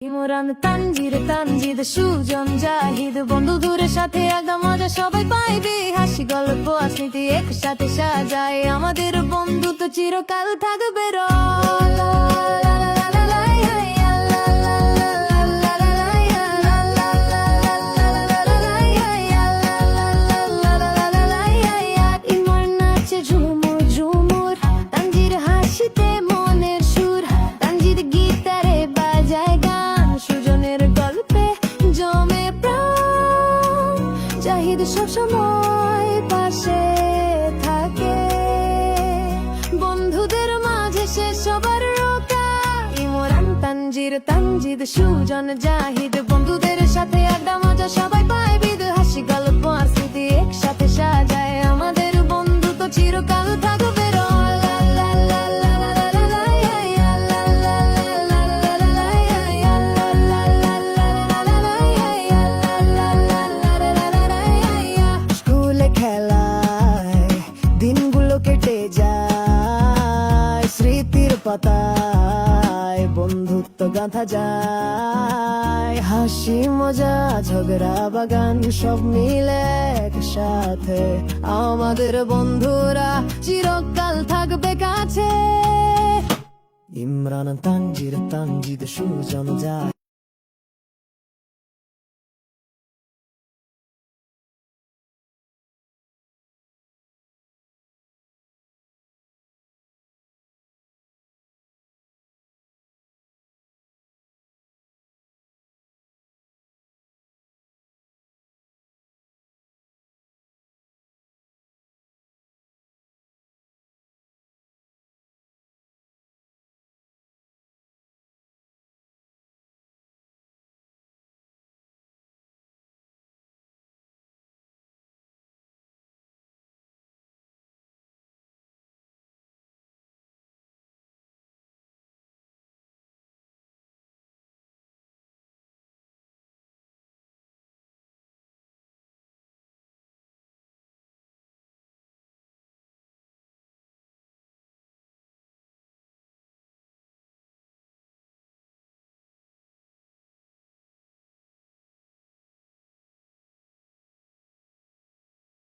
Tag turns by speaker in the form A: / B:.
A: Imran Tangier Tanzid Sujan Zahid বন্ধুদের সাথে আড্ডা মজা সবাই পাইবে হাসি গল্প স্মৃতি একসাথে সাজায় আমাদের বন্ধুত্ব চিরকাল থাকবে ইমরান নাচে ঝুমুর ঝুমুর তানজির হাসিতে মনের সুর তানজিদ গিটারে বাজায় গান সুজনের গল্পে জমে প্রাণ জাহিদ সবসময় পাশে থাকে বন্ধুদের মাঝে সে সবার রোকা ইমরান তানজির তানজিদ সুজন জাহিদ বন্ধুদের সাথে আড্ডা মজা সবাই পায় বিদ হাসি গল্প আর স্মৃতি একসাথে সাজায় আমাদের বন্ধুত্ব চিরকাল থাকবে স্কুলে খেলায় দিনগুলো কেটে যায় স্মৃতির পাতায় বন্ধুত্ব গাঁথা যায় হাসি মজা ঝগড়া বাগান সব মিলে একসাথে আমাদের বন্ধুরা চিরকাল থাকবে কাছে ইমরান তানজির তানজিদ সুজন জাহিদ